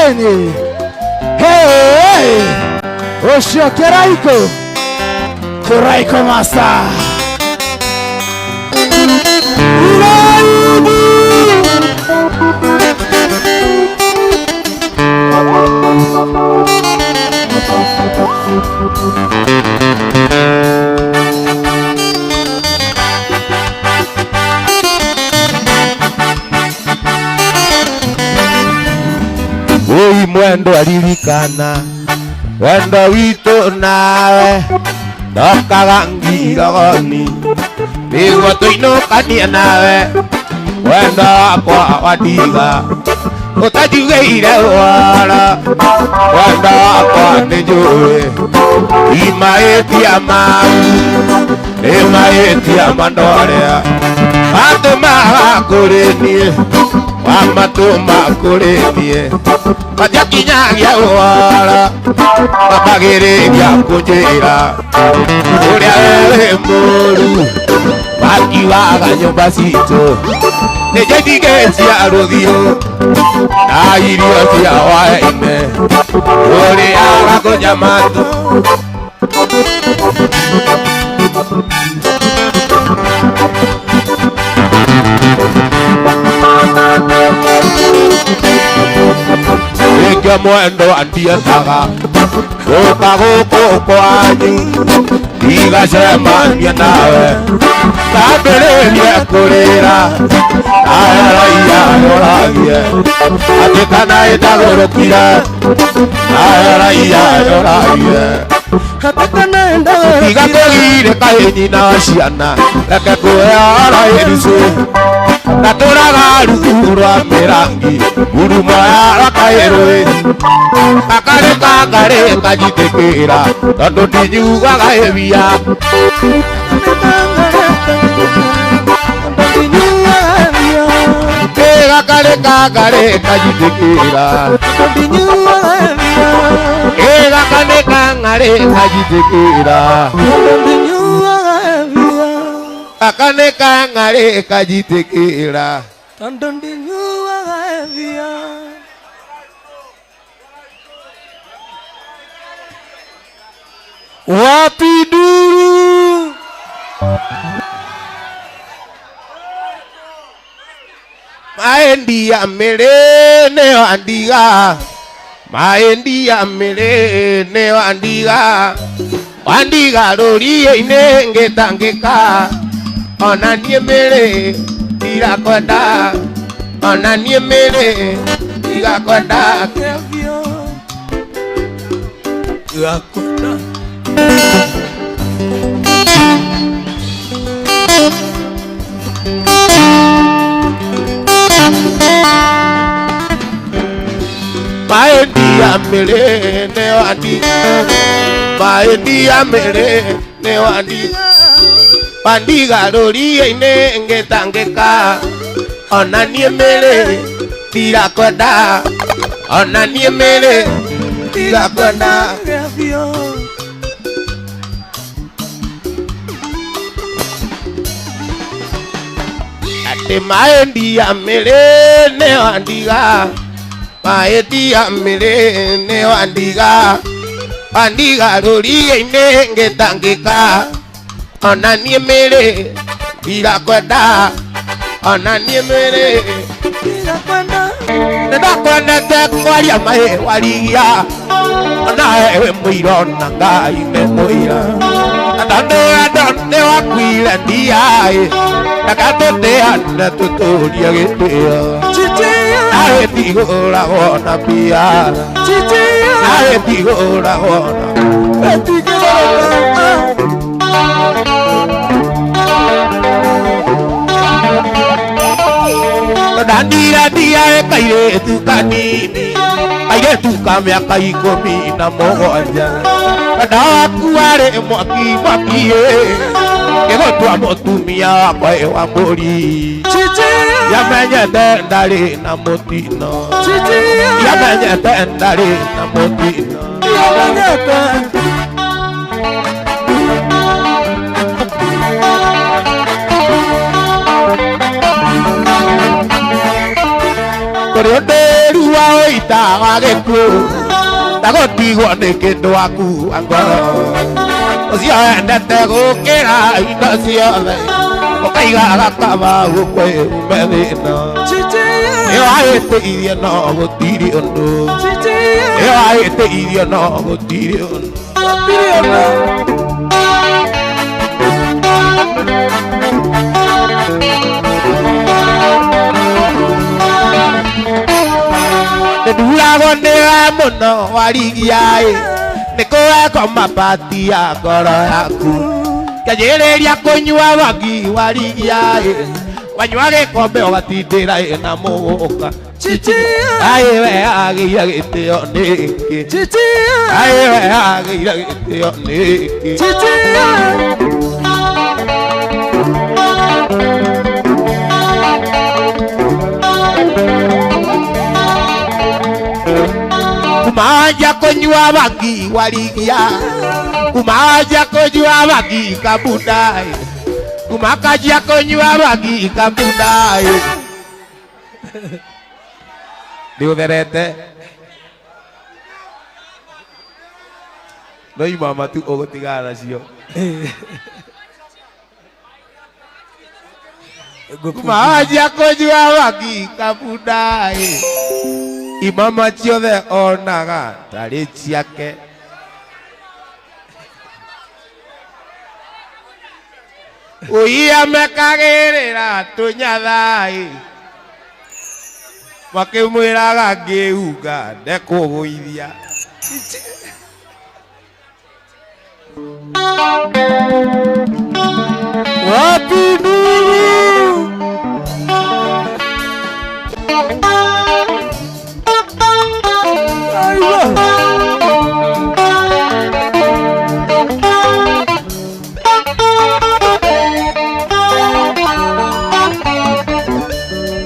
Eni. Hey. Oshio Keraiko. Keraiko Master. Oi mwendo alirikana wendo wito nawe ndokaga ngirogoni niguo tuinukania nawe wendo wakwa wadiga utajugĩire wara wendo wakwa nĩnjũĩ imahĩtia mau nĩmahĩtia mandorĩa matũmaga kũrĩ niĩ wamatũma kũrĩ niĩ matiakinyagia wara mambagĩrĩria kũnjĩra ũrĩa wĩ mũru wakiwaga nyũmba citũ nĩnjĩtigĩcia rũthio na irio cia hwaĩ-inĩ ũrĩaga kũnyamatũ rĩngĩ mwendo andiendaga gũka gũkũ kwanyu igacemania nawe ndambĩrĩrie kũrĩra naheraiya yoragie atĩ kana ĩndagũrũkire naheraiya yoragie tiga kũgire kahĩ nyina wa ciana reke kwĩyara ĩricũ na tũraga rungu rwa mĩrangi ngurumo ya rwakaĩrũĩ akarĩ kajitĩkĩra tondũ ndinyugaga hĩbia karĩ kajitĩkĩra akane kangare kajitekera tandondi nyuwa evia wapiduru maendi ya merene wandiga maendi ya merene wandiga wandiga rorie inenge tangeka ona niemere irakwenda ona niemere irakwenda kevyo irakwenda maendi ya mere ne wandi maendi ya mere ne wandi Pandiga rorie inenge tangeka ona niemere tirakwenda ona niemere tirakwenda ate maendi ya mere ne wandiga maendi ya mere ne wandiga Pandiga rorie inenge tangeka ona niemere irakwenda ona niemere irakwenda ndakwenda tekwaria mahe warigia ona ewe mwiro na ngai ne mwira ndone wakwire ndiae ndakatoteana tuturia gĩtĩo nawe ndigũragwo na mbia nawe ndigũragwo na Dandira dia kairetu kanini kairetu kamyaka 17 ndakuare mwaki kegotwa mũtumia wakwa wa mbũri yamenyete ndarĩ na mũtino yamenyete ndarĩ na mũtino Pero rua oitaga gĩkuũ na gũtigwo nĩ kĩndũ wakuua ngoro ũcio endete gũkĩra indo ciothe ũkaigaga kaba gũkwĩume thĩna ĩyo agĩtĩirie no gũtirĩ ũndũ ĩyo agĩtĩirie no gũtirĩ ũndũ nduragwo nĩwe mũno warigiaĩ nĩkũwekwo mabati ya ngoro yaku kĩanjĩrĩria kũnyua bangi warigiaĩ wanyua gĩkombe ũgatindĩra na mũgũka aĩwe agĩire gĩtĩo nĩkĩ aĩwe agĩire gĩtĩo nĩkĩ kumanja kũnyua bangi warigia kumanja kũnyua bangi kabundai kumakajia kũnyua bangi kabundai nĩũtherete no imama tu ũgũtigana nacio kumanja kũnyua bangi kabundai imama ciothe onaga tarĩ ciake ũia mekagĩrĩra tũnyathai makĩmwĩraga ngĩunga ndekũgũithia wapi nuru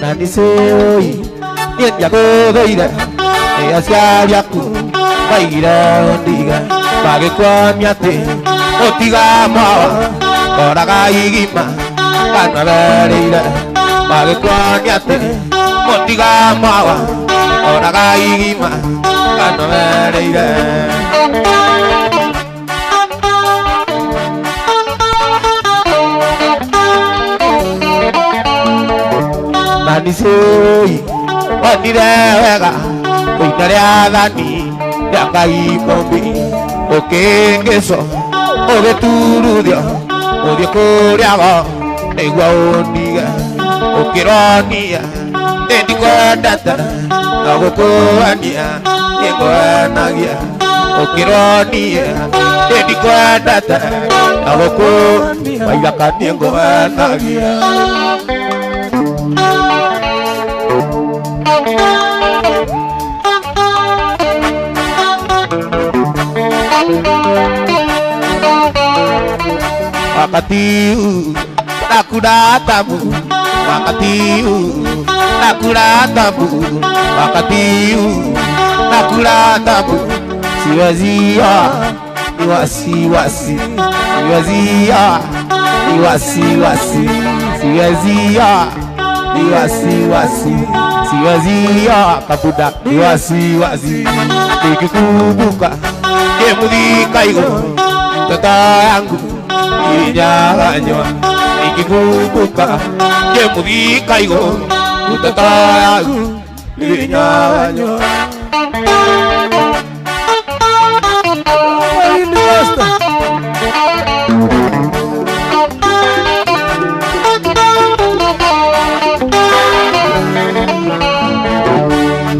Naniseoi nienya gũthũire nĩ aciari aku maigire ndiga magĩkwamia atĩ ũtiga mwawa koraga igima kana berĩire magĩkwamia atĩ ũtiga mwawa koraga igima kana berĩire Nanisei onire wega kũina rĩa thani rĩa Ngai mũmbi ũkĩngĩco ũgĩturuthio ũthiĩ kũrĩago nĩguo ũndige ũkĩronia nĩndikwendete na gũkũhenia nĩngwenagia ũkĩronia nĩndikwendete na gũkũmaithaka nĩngwenagia wakati nakula tabu wakati nakula tabu wakati nakula tabu siwezi ni wasiwasi siwezi ni wasiwasi siwezi ni wasiwasi siwezi kabuda ni wasiwasi nikikumbuka kemuthika igũrũ mtoto yangu inyaganywa nikikumbuka kemuthika igũrũ mtoto yangu inyaganywa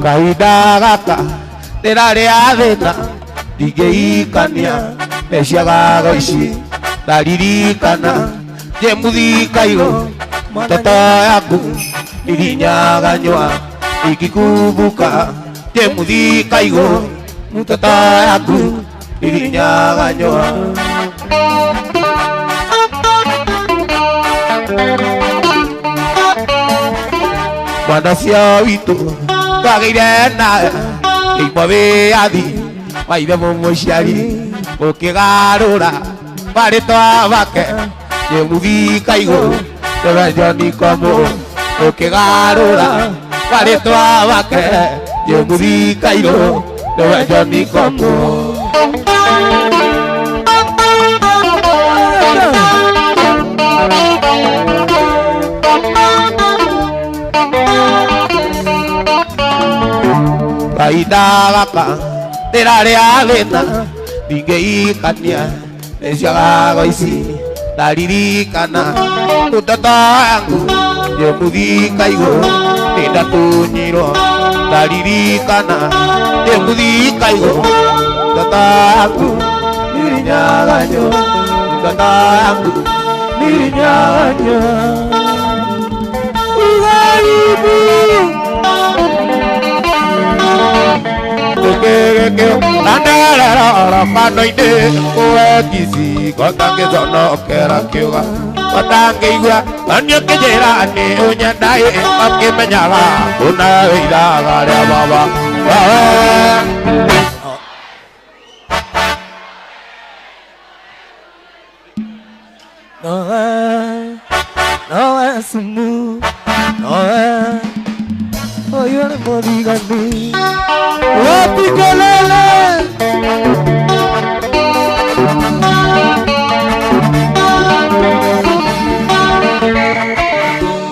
kahinda gaka ndĩrarĩa thĩna ndingĩikania meciagago ici ndaririkana njemuthika igũrũ mtoto yaku irinyaganywa ikikumbuka njemuthika igũrũ mtoto yaku irinyaganywa mwana cia witũ twagĩire nawe imo wĩathi maithe mũmũciari ũkĩgarũra marĩtwa make njemuthika igũrũ tũrenjoni komũ ũkĩgarũra marĩtwa make Jemudi Cairo, the Johnny Combo. Baidalaka, Teralealena, Digei Kanya, Esiagaisi, Daririkana, Utatangu, Jemudi Cairo, Tedatunyiro, Daririkana, Jemudi Cairo, Tataku, Niriñagaño, Tataku, Niriñagaño. Panoide oekisi kotange sono kera kiwa kotange igua anyo kejera ne onya dai ake menyala una ida gare baba no es mu no oye no digas ni Picolele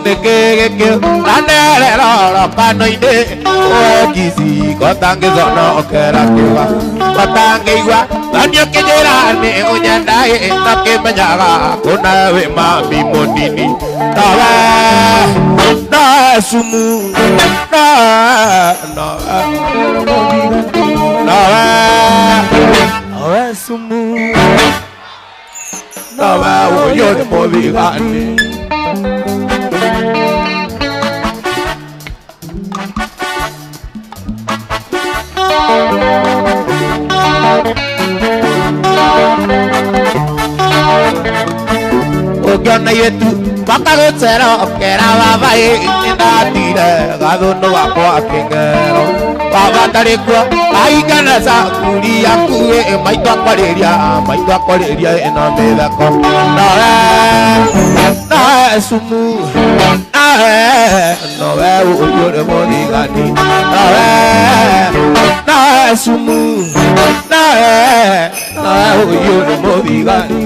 de que ande la panoide o kisi kotange zono okera kiwa kotange igua anyo kejera ne onya dai take menyaga kuna we mami monini tawa na sumu no sumu no va yo de modigani Ogana yetu bakagotero kera baba ina tire gado no akwa kengero baba tarekwa aigana sa kuri akue maito akwareria ena meda ko na sumu no ve uyore modigani na sumu na uyore modigani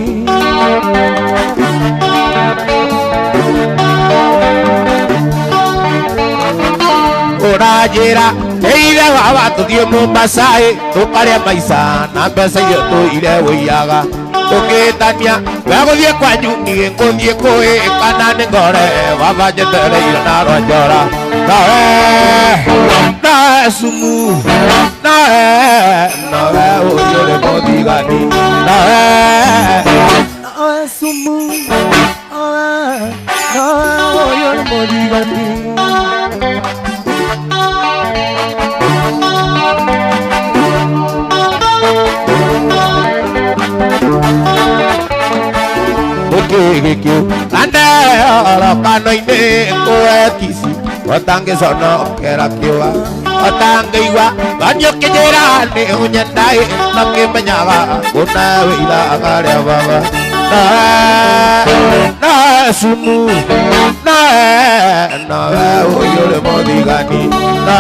Orajera, eire baba tu diemo masai, tu kare maisa, na pesa yo tu ire wiyaga. Toke tania, bago die kwanyu ni ngodie koe kanane gore, baba jetere ina rojora. Na sumu, na uyore modigani. Na sumu, na uyore modigani. Ande ora panoide koekisi otange sono kera kiwa otange igua banyo kejera ne unyandai nake menyaga kuna wila agare baba na sumu na oyore modigani na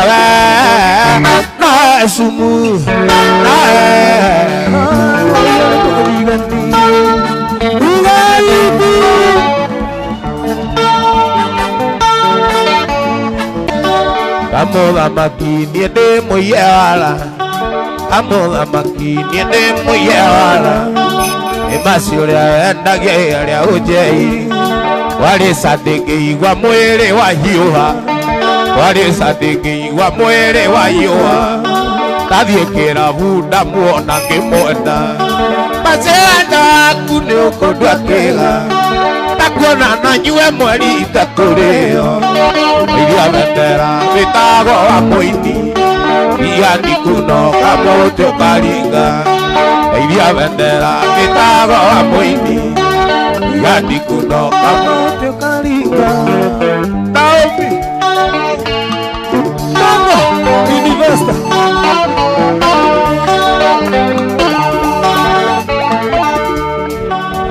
sumu na oyore modigani Amola makini de moyala Amola makini de moyala Emasiora ndage ya ojei Wale sadege igwa mwere wa hiyoha Wale sadege igwa mwere wa hiyoha Tadie kera buda muona ngemoda Maseanda kune ukodwa kela Takona na nyue mweri itakoreo Iria vendera vitago wa moini Iria nikuno kamo te karinga Iria vendera vitago wa moini Iria nikuno kamo te karinga Naomi Tango Universa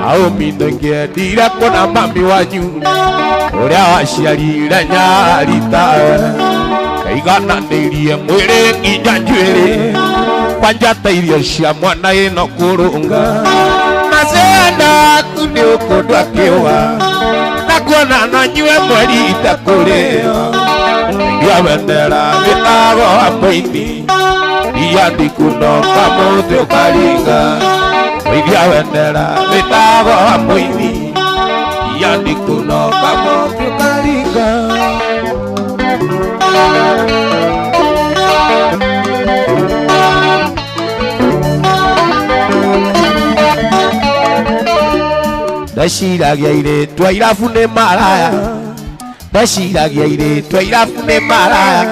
Naomi ndoge dira kona mami wanyu Uria waciarire nyarita igananĩirie mwĩrĩ nginya njuĩrĩ kwanjata irio cia mwana ĩno kũrũnga macenda aku nĩ ũkũndwa kĩũa na kuona no nyue mweri itakũrĩo iria wendera gĩtago wa mũini iria ndikunoka mũthĩ ũkaringa iria wendera gĩtago wa mũini iria ndikunoka mũthĩ ũkaringa ndaciragia irĩtwa irabu nĩ maraya ndaciragia irĩtwa irabu nĩ maraya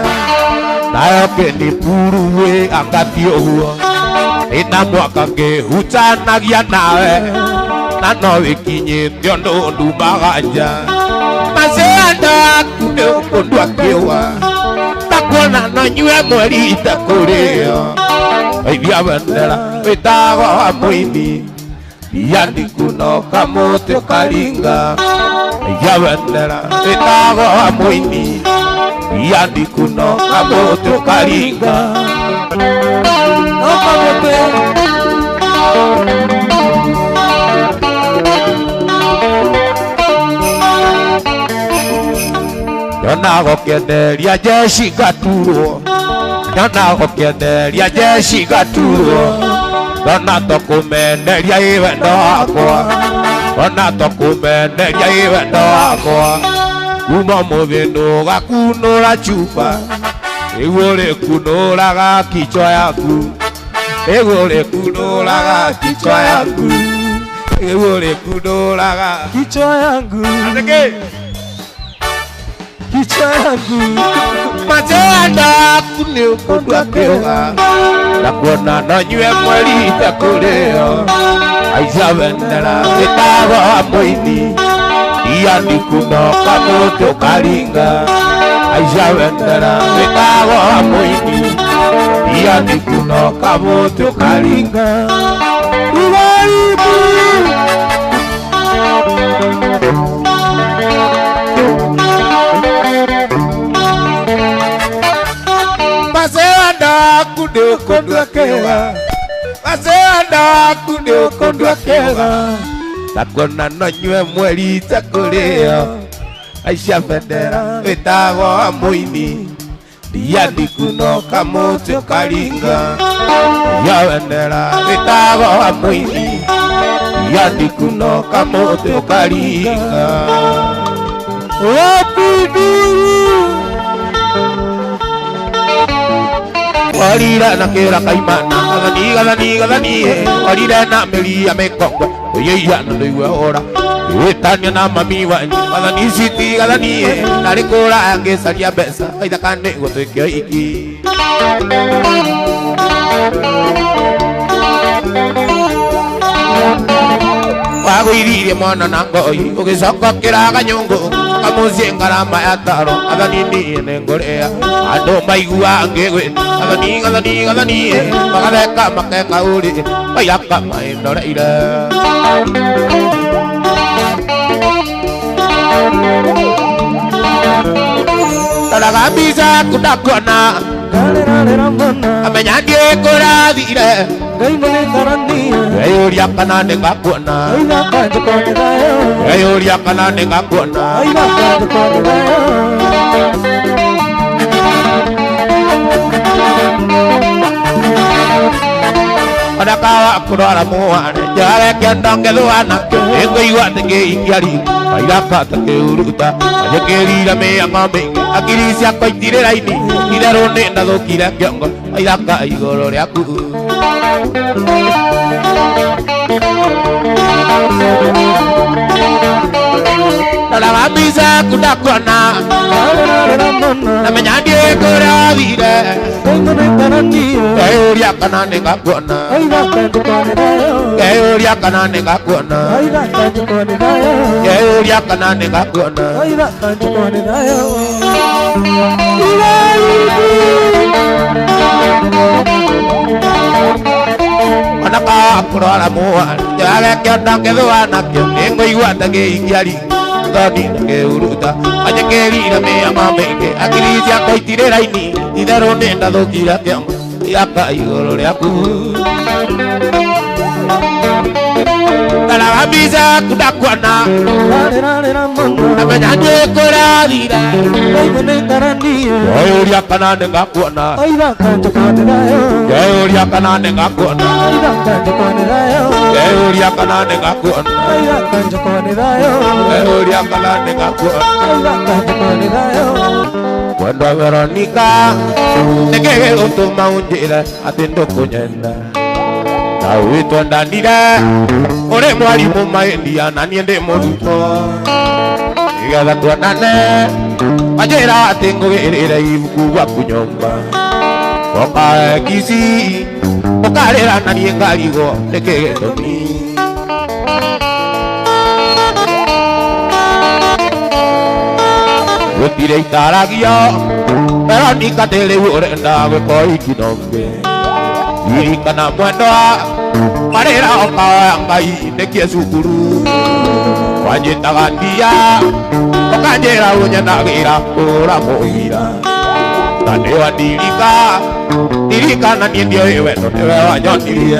nayo kĩnĩpuruĩ angati ũguo ĩna mwaka ngĩhutanagia nawe na no wĩkinyĩte ũndũ ndumaga nja macenda aku nĩ ũkũndwa kĩũa na kuona no nyue mweri itakũrĩo iria wendera wĩtago wa mũini iria ndikunoka mũthĩ ũkaringa iria wendera wĩtago wa mũini iria ndikunoka mũthĩ ũkaringa Yona gũkenderia jeshi ngaturwo Yona gũkenderia jeshi ngaturwo Yona tũkũmenderia wendo wakwa Yona tũkũmenderia wendo wakwa Kuma mũthĩ nũgakunũra chupa Ĩguo rĩkunũraga kichwa yaku Ĩguo rĩkunũraga kichwa yaku Ĩguo rĩkunũraga kichwa yangu kichwa yangu macenda aku nĩ ũkũndwa kĩũa na kuona no nyue mweri itakũrĩo aica wendera wĩtago wa mũini iria ndikunoka mũthĩ ũkaringa aica wendera wĩtago wa mũini iria ndikunoka mũthĩ ũkaringa macenda aku nĩ ũkũndwa kĩũa macenda aku nĩ ũkũndwa kĩũa na kuona no nyue mweri itakũrĩo aica bendera wĩtago wa mũini iria ndikunoka mũthĩ ũkaringa iria wendera wĩtago wa mũini iria ndikunoka mũthĩ ũkaringa Warira na kera kaimana gathani warira na meri ya mekongo oyeya na ndigwe ora wetania na mami wanyu gathani citi gathani na rikora angecaria mbeca aitha kane gũtwĩke iki wagũiririe mwana na ngoi ũgĩcokokera kanyũngũ kamucie ngarama ya taro athani niĩ nĩ ngũrĩa andũ maigua ngĩgwĩta gathani magatheka makeka ũrĩ maiyaka maĩndoreire taraga mbica kundakuona amenya ndĩkũrathire ngeyũria kana nĩngakuona ngeyũria kana nĩngakuona Onakawa kurora muwane jare kendonge luana Engwa tenge ingiari Airaka take uruta Ajekerira me amame Akirisi ako itire raini Idarone na dokira kiongo Airaka igoro ryaku Nalaga bisa kudakuana Namanya ndĩkũrathire ngeyũria kana nĩngakuona ngeyũria kana nĩngakuona ngeyũria kana nĩngakuona Onaka kurora muwane jare kĩonda ngĩthũa nakĩo nĩngũigua ta gĩingiari Toni ke uruta aja keri na me amame ke akiri ya koi tire raini idaro nenda do kira ke ya kai goro le aku Kala bisa kudakwana Namanya koradira Oya kana ngakwana Oya kana ngakwana Oya kana ngakwana Oya kana ngakwana Cuando Verónica te que utuma unjira atendo kunyenda Tawi tondandira ore mwalimu maendia nani ende moruto Igala tuanane Ajera tengo erera ibuku wa kunyomba Oka kisi Okarera nani engaligo Neke toni Wetire itaragia Veronica tele urenda Wekoi kinombe Irikana mwendoa Marera okawa ngai nekie sukuru Wajitaga ndia Okajera unyenagira Ura muhira Tanewa dirika Dirika na niendio iwe Notewe wanyonirie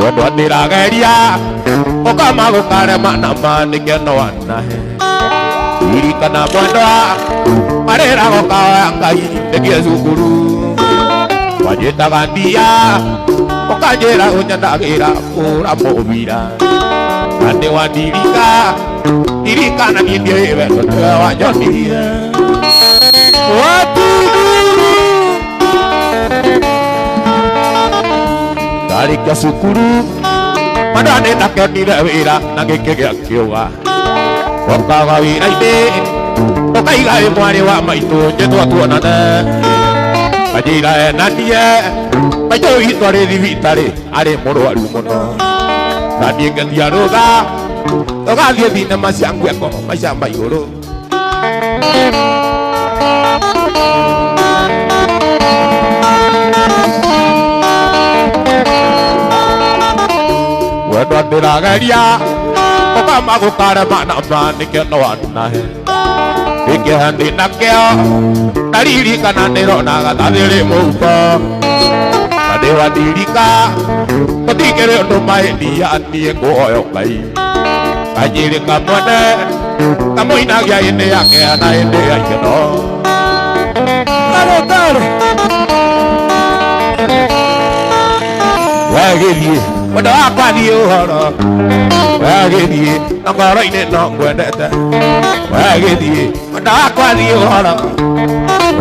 Wendo nirageria Okama gukare manama Nikeno wanahe Irikana mwendoa Marera okawa ngai nekie sukuru Wajitaga ndia Okajera unyenagira Ura muhira Tanewa dirika Dirika na niendio iwe Notewe wanyonirie Karikia sukuru Madane nakenire wira Nagikegea kiuga Wakaga wira ine Okaiga mwari wa maitu Njetwa tuonane Kajira enanie Maito hitwari thibitari Ari murwaru muno Nanie ngetia ruga Ogathie thinema cia ngweko Maica maiguru Wendo ndirageria Okama gukare manama Nikeno wanahe Ike ndinakeo Naririkana ndirona Thathiri muko Nadewa ndirika Kutikire undu maendia Nie nguoyo ngai Kajirika mwene Kamuinagia indi yake Na indi ya ikeno Wegirie Wendo wakwa thiĩ ũhoro Wegĩthiĩ na ngoro-inĩ no ngwendete Wegĩthiĩ Wendo wakwa thiĩ ũhoro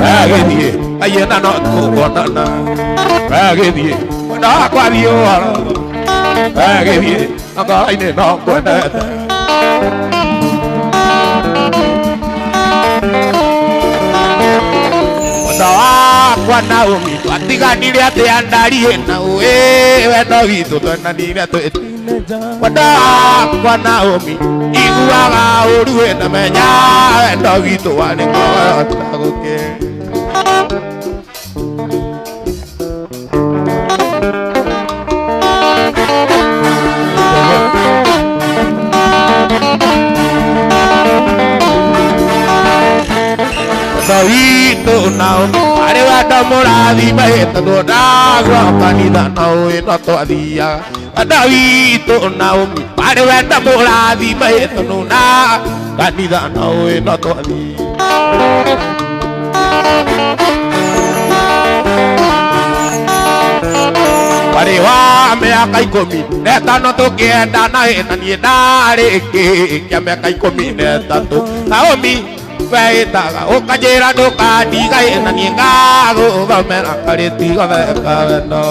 Wegĩthiĩ Kaiyena no tũkuonana Wegĩthiĩ Wendo wakwa thiĩ ũhoro Wegĩthiĩ na ngoro-inĩ no ngwendete Wendo wakwa Naomi Twatiganire atĩa ndariĩ nawe Wendo witũ twendanire twĩtĩ Wendo wakwa Naomi Iguaga ũru wĩnamenya Wendo witũ warĩ kũhota gũkĩra Wito nao Ari wendo mũrathime Tondũ ndagũa kanitha na ũĩ no twathiaga Wendo witũ Naomi Ari wendo mũrathime Tondũ na kanitha na ũĩ no twathiaga Warĩ wa mĩaka 15 tũkĩendana na niĩ ndarĩkĩkia mĩaka 13 Naomi Weitaga ukajira ndũkandiga na niĩ ngagũthomera karĩti gũtheka wendo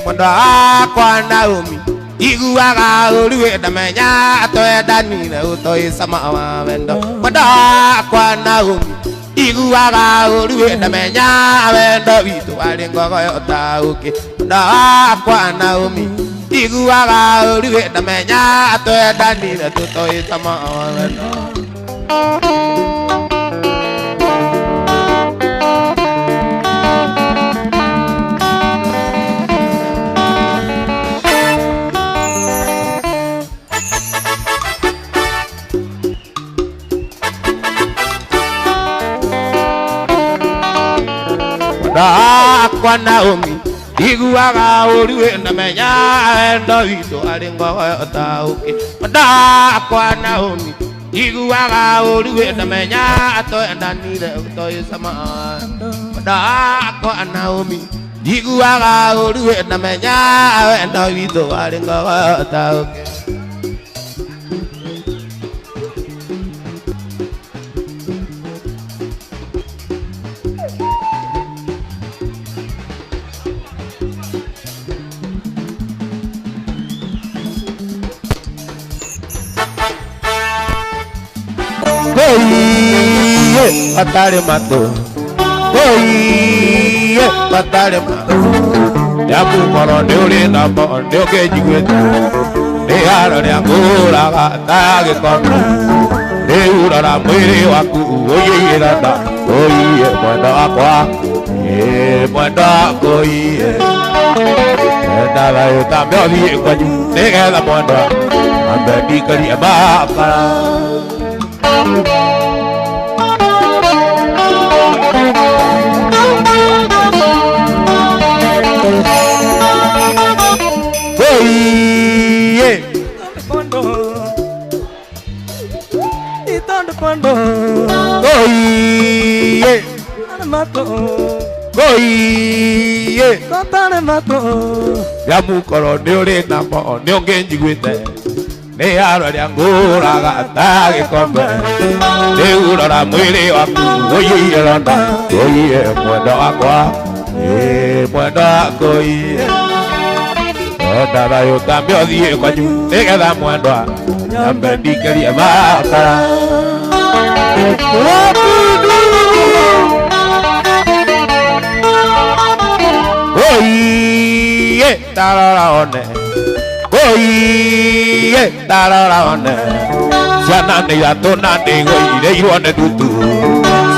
mwendo wakwa Naomi iguaga ũruĩ ndamenya twendanire ũtoĩ cama wa wendo mwendo wakwa Naomi iguaga ũruĩ ndamenya wendo witũ warĩ ngogoyo ta ũkĩ mwendo wakwa Naomi iguaga ũruĩ ndamenya twendanire tũtoĩ cama wa wendo kwa Naomi iguaga ũruĩ ndamenya wendo witũ arĩ ngogoyo ta ũkĩ kwa Naomi iguaga ũruĩ ndamenya twendanire tũtoĩ cama kwa Naomi iguaga ũruĩ ndamenya wendo witũ arĩ ngogoyo ta ũkĩ Patare mato, patare mato. Ya pukoro neuri namo neoke jigueta. Nehara neangura kata gekono. Neura mwiri waku oye iranda. Oye mwendo akwa, mwendo ako iye. Nala yuta meodi kwaju negela mwendo. Ambedi kari abakara. Pondo Goye mato Goye Kotane mato Ya mukoro neore namo neonge njiguete Ne aro ya ngura gata gekombe Ne urora mwili waku Oye iranda Oye mwendo akwa Mwendo ako iye Odara yuta meodhie kwa juu Negetha mwendo Yambe ndikeria makara Oye tarara one Oye tarara one Siana neira tona nego ire iruane tutu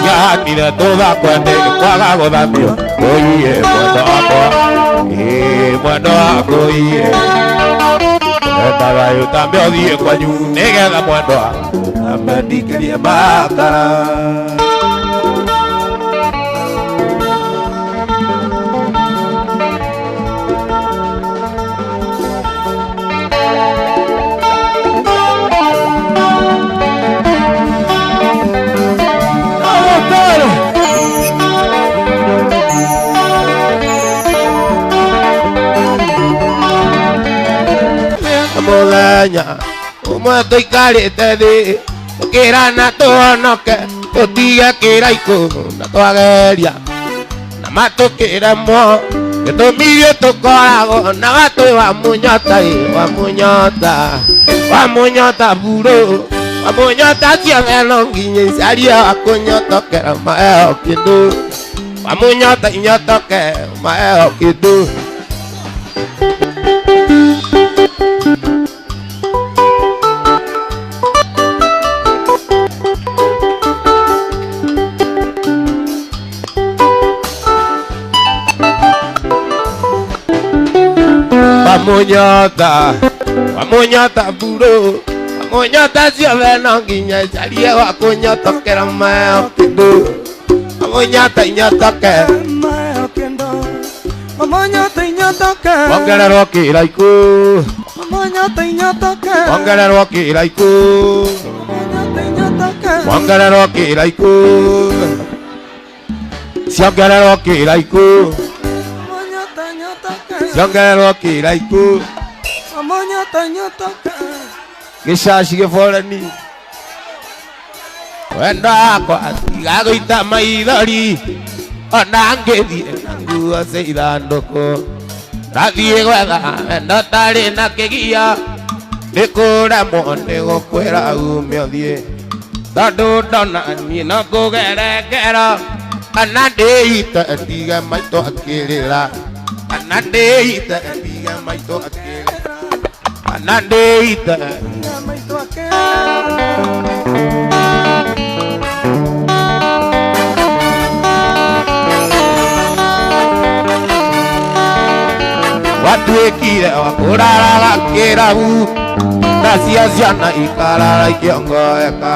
Sianire toda kwende kwaga godamio Oye mwendo akwa Mwendo ako iye Ndara yuta meodhie kwa juu Negetha mwendo Yambe ndikeria makara Mulanya umwe tuikarite thi tukirana tuhonoke tutige kiraiko na twageria na matukiremwo gitumi tukoragwo na watu wa munyota buro wa munyota ciageno nginya icaria akunyotokera maeo kindu wa munyota inyotoke maeo kindu Wamunyota buro Wamunyota cioveno nginya icarie wakunyotokera maeo kindu Wamunyota inyotoke Wamunyota inyotoke Wongererwo kiraiku Wamunyota inyotoke Wongererwo kiraiku Wamunyota inyotoke Wongererwo kiraiku Ciongererwo kiraiku Ciongererwo kiraiku Wamunyota inyotoke Gicaci giborani Wendo wakwa tigagũita maithori Ona ngĩthiĩ na nguo cia ithandũkũ Rathie gwetha no tari na kigia nikuremwo ni gukwira umio thie tondu ndona ni no kugerekera kana ndiite ndige maitũ akĩrĩra kana ndiite ndige maitũ akĩrĩra kana ndiite maitũ akĩrĩra watuĩkire wa kũraraga kĩrabu na cia ciana ikarara ikĩongoeka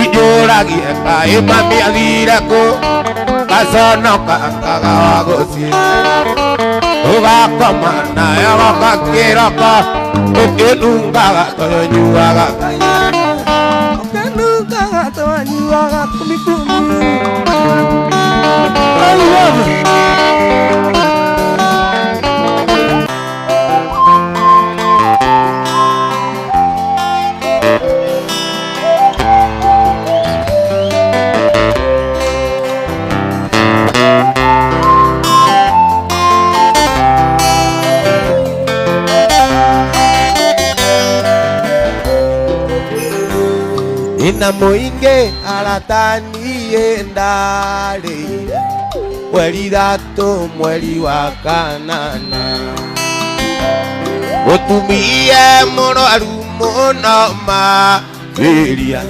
ijũragie kaĩ mami athire kũ gaconoka akaga wa gũciĩ ũgakoma nayo goka kĩroko ũkĩnungaga tũnyuaga ũkĩnungaga tũnyuaga kumikumi. I love it. Ina muinge aratanie ndari mweri thatu mweri wa kanana mutumie mũrwaru mũno mabiria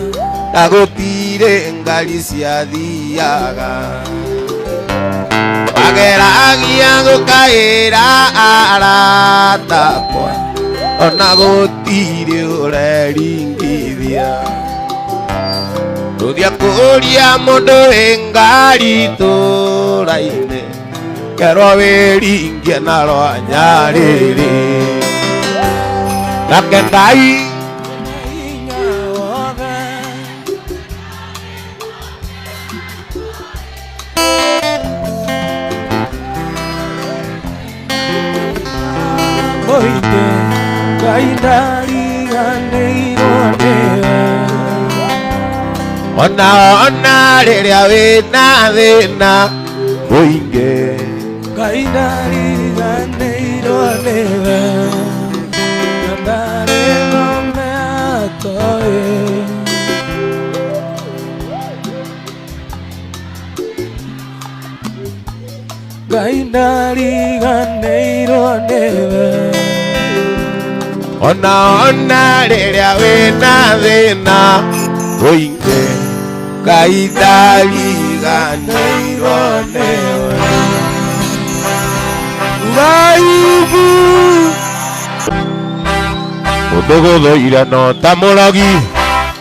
na gũtirĩ ngari ciathiaga ageragia gũkaĩra aratakwa ona gũtirĩ ũreringithia Tuthia kũria mũndũ wĩ ngari tũra-inĩ kerwo wĩringie na rwa nyarĩrĩ nake Ngai Mũingĩ Ngai ndariganĩirwo nĩwe ona rĩrĩa wĩna thĩna mũingĩ Ngai ndariganĩirwo nĩwe na ndarĩ ng'ombe atoĩ Ngai ndariganĩirwo nĩwe ona rĩrĩa wĩna thĩna mũingĩ Ngai ndariganĩirwo nĩwe Ngaibu mũndũ gũthũire no ta mũrogi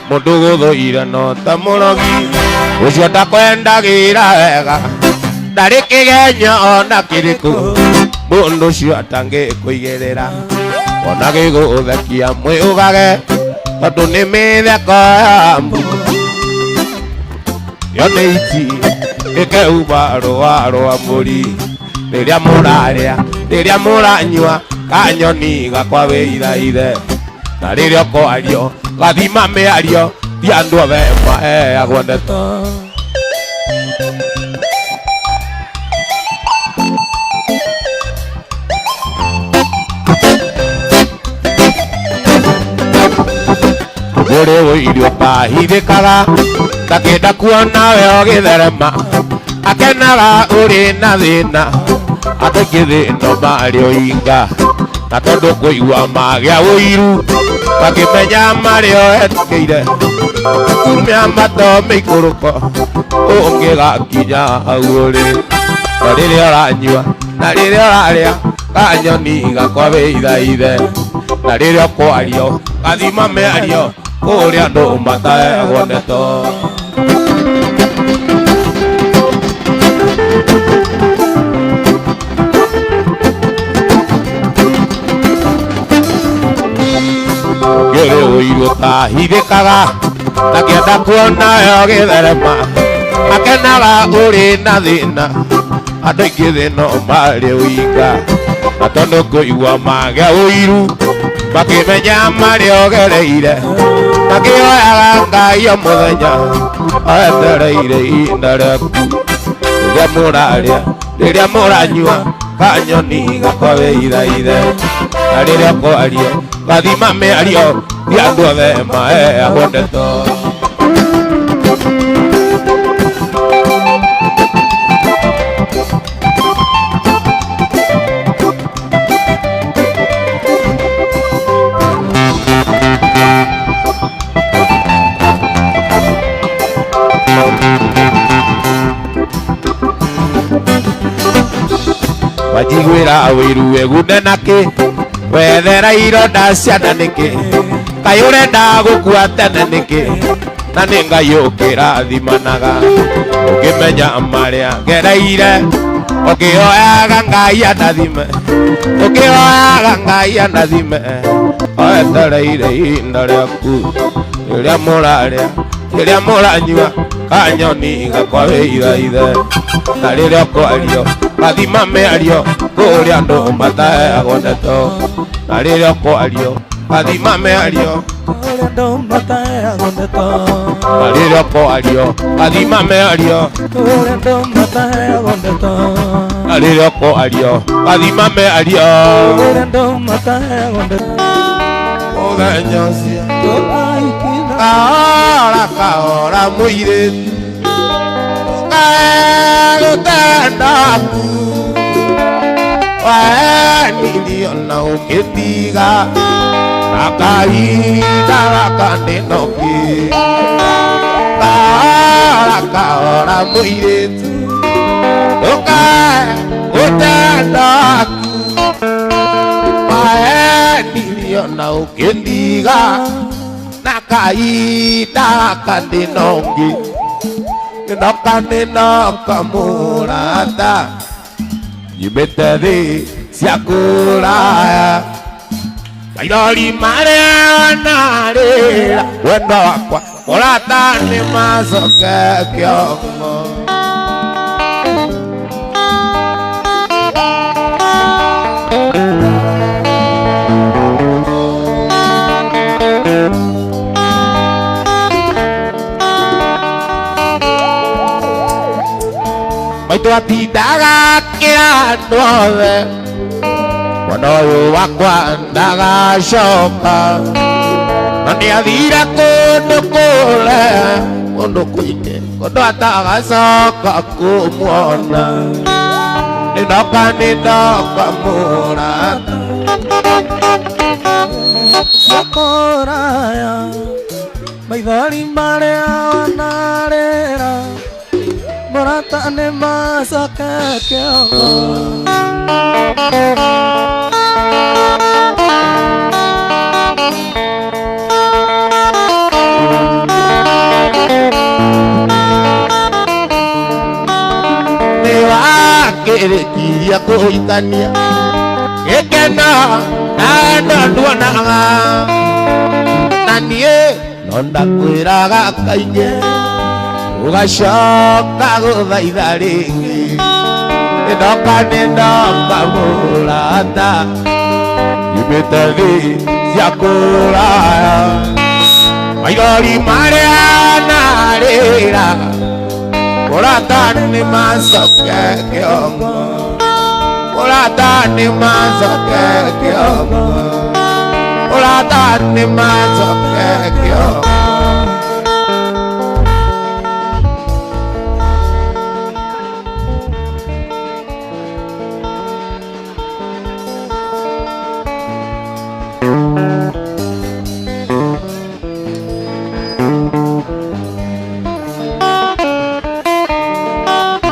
mũndũ gũthũire no ta mũrogi ũcio ndakwendagĩra wega ndarĩ kĩgenyo ona kĩrĩkũ mũndũ ũcio atangĩkũigĩrĩra ona gĩgũthekia mwĩũgage tondũ nĩ mĩtheko ya mbugu yo nĩ iti ĩkeuba rũa rwa mbũri rĩrĩa mũrarĩa rĩrĩa mũranyua kanyoni gakwa wĩithaithe na rĩrĩa ũkwario gathima mĩario ti andũ othe maheagwo ndeto Mũrĩ ũirio kahithĩkaga ndakĩenda kuona we ũgĩtherema akenaga ũrĩ na thĩna andũ aingĩ thĩno marĩ ũhinga na tondũ kũigua magĩa ũiru makĩmenya marĩ o etĩkĩire kumia matome ikũrũko ũngĩgakinya hau ũrĩ na rĩrĩa ũranyua na rĩrĩa ũrarĩa kanyoni gakwa wĩithaithe na rĩrĩa ũkwario gathima mĩario kũrĩa andũ mataheagwo ndeto ngĩrĩ ũiru ũtahithĩkaga ndakĩenda kuona we ũgĩtherema akenaga ũrĩ na thĩna andũ aingĩ thĩno marĩ ũhinga na tondũ kũigua magĩa ũiru makĩmenya marĩ ogereire makĩoyaga Ngai o mũthenya oetereire ihinda rĩaku rĩrĩa mũrarĩa rĩrĩa mũranyua kanyoni gakobe ithaithe na rĩrĩa kwario gathima mĩario ti andũ othe maheagwo ndeto. Wajigwira wiru egunde naki wethera ironda ciana niki Ngai urenda gukua tene niki na nĩ Ngai ũkĩrathimanaga ũkĩmenya marĩa ngereire ũkĩhoyaga Ngai anathime ũkĩhoyaga Ngai anathime oetereire ihinda rĩaku rĩrĩa mũrarĩa rĩrĩa mũranyua kanyoni gakobe ithaithe na rĩrĩa kwario gathima mĩario kũrĩa andũ mataheagwo ndeto na rĩrĩa kwario gathima mĩario kũrĩa andũ mataheagwo ndeto na rĩrĩa kwario gathima mĩario kũrĩa andũ mataheagwo ndeto na rĩrĩa kwario gathima mĩario kũrĩa andũ mataheagwo ndeto mũthenya ũcio kahora kahora mũirĩtu gũtendaku wenirio na ũkĩtiga na kahinda gaka ndĩnoki kahora kahora mũirĩtu gũtendaku wenirio na ũkĩtiga na kahinda gaka ndĩnoki Noka ninoka murata Yumete thi ciakuraya Mairori marĩa narĩra wendo wakwa murata nĩ macoke kĩongo Twatindaga kĩandũothe mwana ũyũ wakwa ndagacoka na nĩathire kũndũ kũrĩa kũndũ kũingĩ kũndũ atagacoka kũmuona nĩndoka mũrata kũraya maithori marĩa wanarĩra Murata nĩ macoke kĩongo nĩ wakĩrĩkia kũhikania gĩkeno na nduonaga na niĩ no ndakwĩraga kaingĩ ugacoka gũthaitha rĩngĩ nĩndoka mũrata yumĩte thĩ cia kũraya maithori marĩa narĩra mũrata nĩ macoke kĩongo mũrata nĩ macoke kĩongo mũrata nĩ macoke kĩongo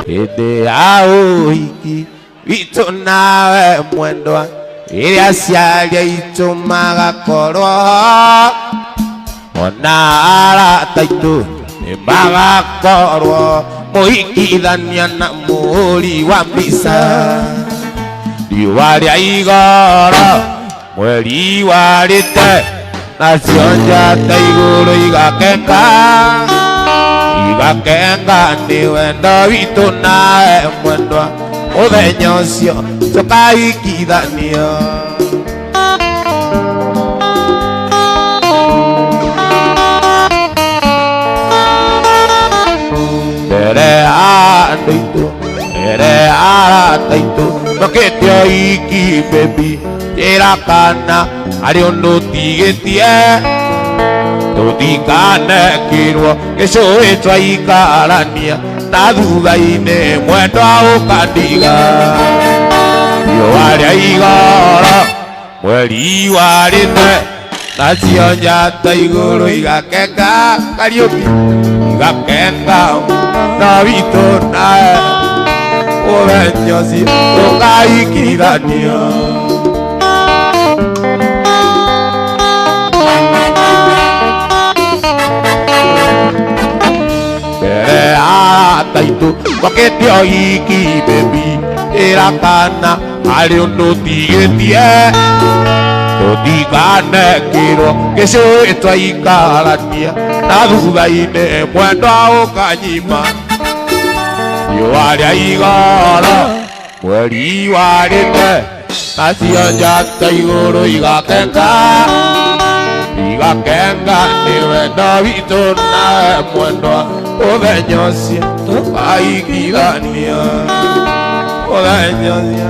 hĩndĩ ya ũhiki witũ nawe mwendwa rĩrĩa aciari aitũ magakorwo ona arata aitũ nĩmagakorwo mũhikithania na mũhũri wa mbica riũa rĩa igoro mweri warĩte nacio njata igũrũ igakenga nĩ wendo witũ nawe mwendwa mũthenya ũcio tũkahikithanio mbere ya andũ aitũ mbere ya arata aitũ tũkĩte iki baby Tera kana ari ono tigetie Tutikane kirwo Gicui twaikarania Na thutha-inĩ mwendwa ũkandiga Riũa rĩa igoro Mweri warĩte Nacio njata igũrũ igakenga Kariũki igakenga Na witũ nawe Mũthenya ũcio tũkaiguithania Mbere ya arata aitũ Twakĩte o iki baby Ĩra kana harĩ ũndũ ũtigĩtie Tũtikanekĩrwo Gĩcũĩ twaikarania Na thutha-inĩ mwendwa ũkanyima Riũa rĩa igoro Mweri warĩte Nacio njata igũrũ igakenga Igakenga nĩ wendo witũ nawe mwendwa Mũthenya ũcio tũkaiguithania Mũthenya ũcio